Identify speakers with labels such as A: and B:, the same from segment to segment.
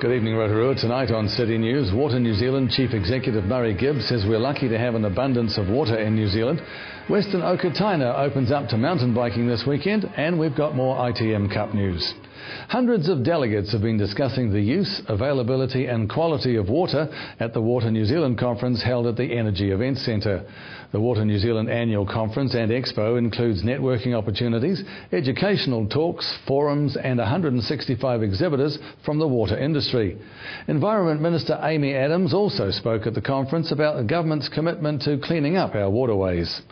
A: Good evening, Rotorua. Tonight on City News, Water New Zealand Chief Executive Murray Gibbs says we're lucky to have an abundance of water in New Zealand. Western Okataina opens up to mountain biking this weekend, and we've got more ITM Cup news. Hundreds of delegates have been discussing the use, availability and quality of water at the Water New Zealand conference held at the Energy Events Centre. The Water New Zealand annual conference and expo includes networking opportunities, educational talks, forums and 165 exhibitors from the water industry. Environment Minister Amy Adams also spoke at the conference about the government's commitment to cleaning up our waterways.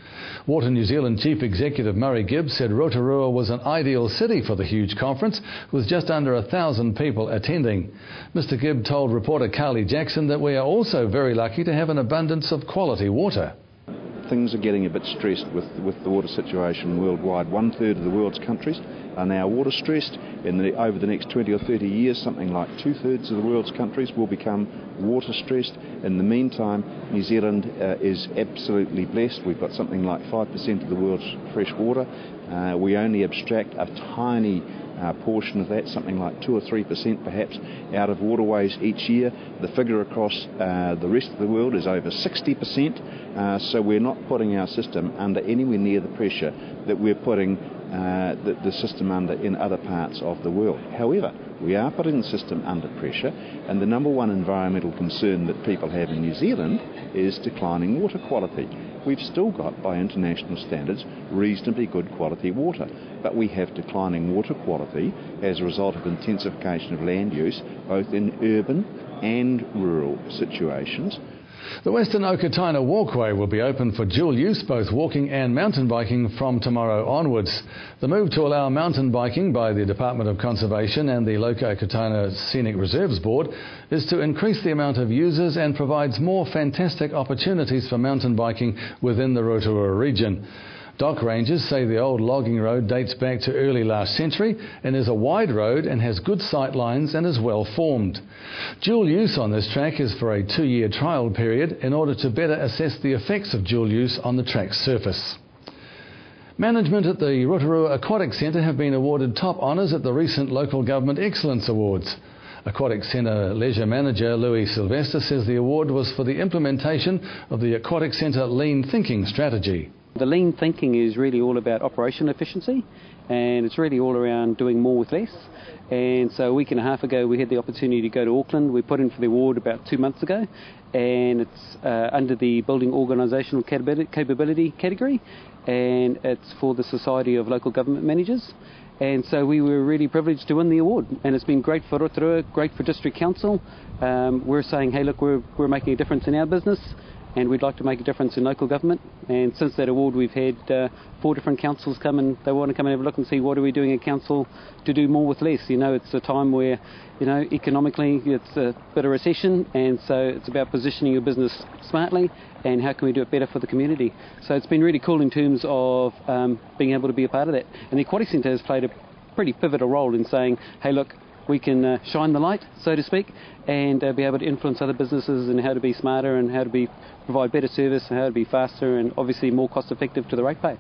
A: Water New Zealand Chief Executive Murray Gibbs said Rotorua was an ideal city for the huge conference, with just under 1,000 people attending. Mr Gibbs told reporter Carly Jackson that we are also very lucky to have an abundance of quality water.
B: Things are getting a bit stressed with the water situation worldwide. 1/3 of the world's countries are now water stressed. Over the next 20 or 30 years, something like 2/3 of the world's countries will become water stressed. In the meantime, New Zealand is absolutely blessed. We've got something like 5% of the world's fresh water. We only abstract a tiny portion of that, something like 2 or 3% perhaps, out of waterways each year. The figure across the rest of the world is over 60%, so we're not putting our system under anywhere near the pressure that we're putting the system under in other parts of the world. However, we are putting the system under pressure, and the number one environmental concern that people have in New Zealand is declining water quality. We've still got, by international standards, reasonably good quality water, but we have declining water quality as a result of intensification of land use, both in urban and rural situations.
A: The Western Okataina Walkway will be open for dual use, both walking and mountain biking, from tomorrow onwards. The move to allow mountain biking by the Department of Conservation and the Local Okataina Scenic Reserves Board is to increase the amount of users and provides more fantastic opportunities for mountain biking within the Rotorua region. Dock rangers say the old logging road dates back to early last century and is a wide road and has good sight lines and is well formed. Dual use on this track is for a 2-year trial period in order to better assess the effects of dual use on the track's surface. Management at the Rotorua Aquatic Centre have been awarded top honours at the recent Local Government Excellence Awards. Aquatic Centre Leisure Manager Louis Sylvester says the award was for the implementation of the Aquatic Centre Lean Thinking strategy.
C: The lean thinking is really all about operational efficiency, and it's really all around doing more with less. And so a week and a half ago we had the opportunity to go to Auckland. We put in for the award about 2 months ago, and it's under the Building Organisational Capability category, and it's for the Society of Local Government Managers. And so we were really privileged to win the award, and it's been great for Rotorua, great for District Council. We're saying, hey look, we're making a difference in our business, and we'd like to make a difference in local government. And since that award, we've had 4 different councils come and they want to come and have a look and see what are we doing in council to do more with less. You know, it's a time where, you know, economically it's a bit of recession, and so it's about positioning your business smartly and how can we do it better for the community. So it's been really cool in terms of being able to be a part of that. And the Aquatic Centre has played a pretty pivotal role in saying, hey look, we can shine the light, so to speak, and be able to influence other businesses and how to be smarter and how to provide better service and how to be faster and obviously more cost effective to the ratepayer.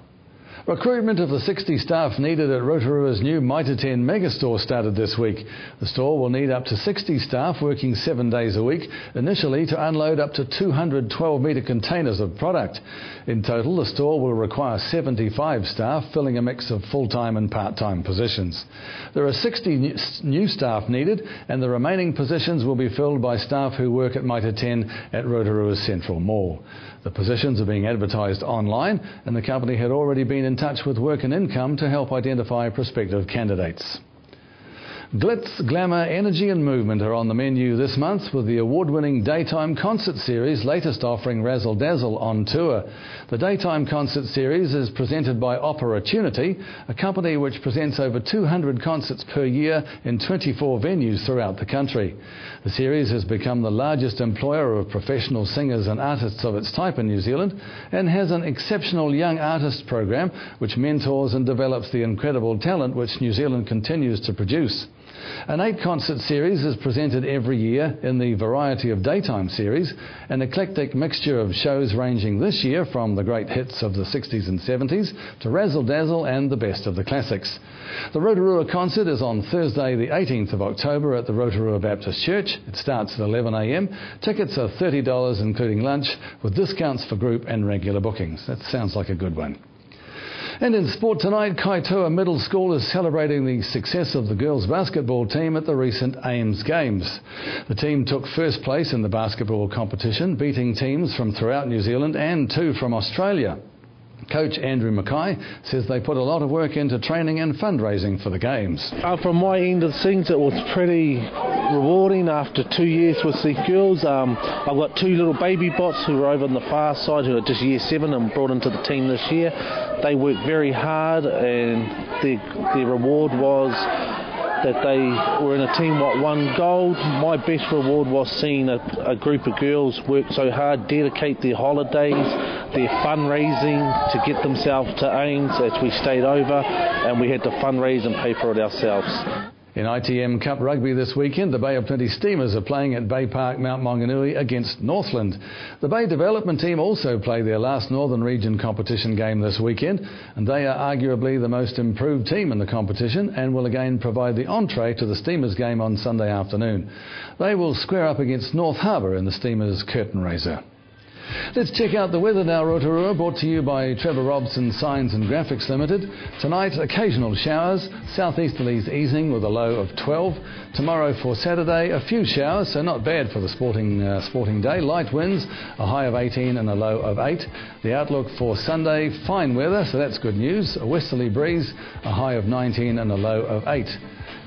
A: Recruitment of the 60 staff needed at Rotorua's new Mitre 10 megastore started this week. The store will need up to 60 staff working 7 days a week, initially to unload up to 200 12-metre containers of product. In total, the store will require 75 staff, filling a mix of full-time and part-time positions. There are 60 new staff needed, and the remaining positions will be filled by staff who work at Mitre 10 at Rotorua's Central Mall. The positions are being advertised online, and the company had already been in touch with Work and Income to help identify prospective candidates. Glitz, Glamour, Energy and Movement are on the menu this month with the award-winning Daytime Concert Series latest offering Razzle Dazzle on tour. The Daytime Concert Series is presented by Opportunity, a company which presents over 200 concerts per year in 24 venues throughout the country. The series has become the largest employer of professional singers and artists of its type in New Zealand and has an exceptional young artist program which mentors and develops the incredible talent which New Zealand continues to produce. An 8-concert series is presented every year in the Variety of Daytime series, an eclectic mixture of shows ranging this year from the great hits of the 60s and 70s to Razzle Dazzle and the best of the classics. The Rotorua concert is on Thursday the 18th of October at the Rotorua Baptist Church. It starts at 11 a.m. Tickets are $30 including lunch, with discounts for group and regular bookings. That sounds like a good one. And in sport tonight, Kaitoa Middle School is celebrating the success of the girls basketball team at the recent Ames Games. The team took first place in the basketball competition, beating teams from throughout New Zealand and 2 from Australia. Coach Andrew Mackay says they put a lot of work into training and fundraising for the Games.
D: From my end of things, it was pretty rewarding after 2 years with the girls. I've got 2 little baby bots who are over on the far side who are just year 7 and brought into the team this year. They worked very hard and their reward was that they were in a team what won gold. My best reward was seeing a group of girls work so hard, dedicate their holidays, their fundraising to get themselves to Ames as we stayed over, and we had to fundraise and pay for it ourselves.
A: In ITM Cup Rugby this weekend, the Bay of Plenty Steamers are playing at Bay Park, Mount Maunganui against Northland. The Bay Development Team also play their last Northern Region competition game this weekend, and they are arguably the most improved team in the competition and will again provide the entree to the Steamers game on Sunday afternoon. They will square up against North Harbour in the Steamers curtain raiser. Let's check out the weather now, Rotorua, brought to you by Trevor Robson Signs and Graphics Limited. Tonight, occasional showers, southeasterlies easing with a low of 12. Tomorrow for Saturday, a few showers, so not bad for the sporting day. Light winds, a high of 18 and a low of 8. The outlook for Sunday, fine weather, so that's good news. A westerly breeze, a high of 19 and a low of 8.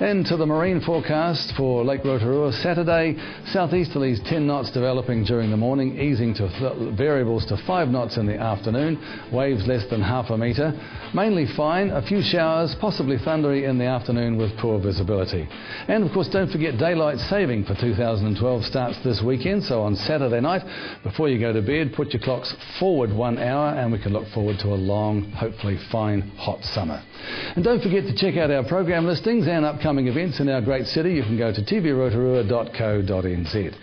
A: And to the marine forecast for Lake Rotorua, Saturday, southeasterlies 10 knots developing during the morning, easing to variables to 5 knots in the afternoon, waves less than half a metre. Mainly fine, a few showers, possibly thundery in the afternoon with poor visibility. And of course, don't forget daylight saving for 2012 starts this weekend, so on Saturday night, before you go to bed, put your clocks forward 1 hour and we can look forward to a long, hopefully fine, hot summer. And don't forget to check out our program listings and upcoming events in our great city. You can go to tvrotorua.co.nz.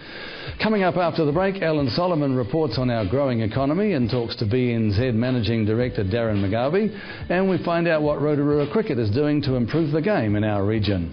A: Coming up after the break, Alan Solomon reports on our growing economy and talks to BNZ Managing Director Darren McGarvey, and we find out what Rotorua cricket is doing to improve the game in our region.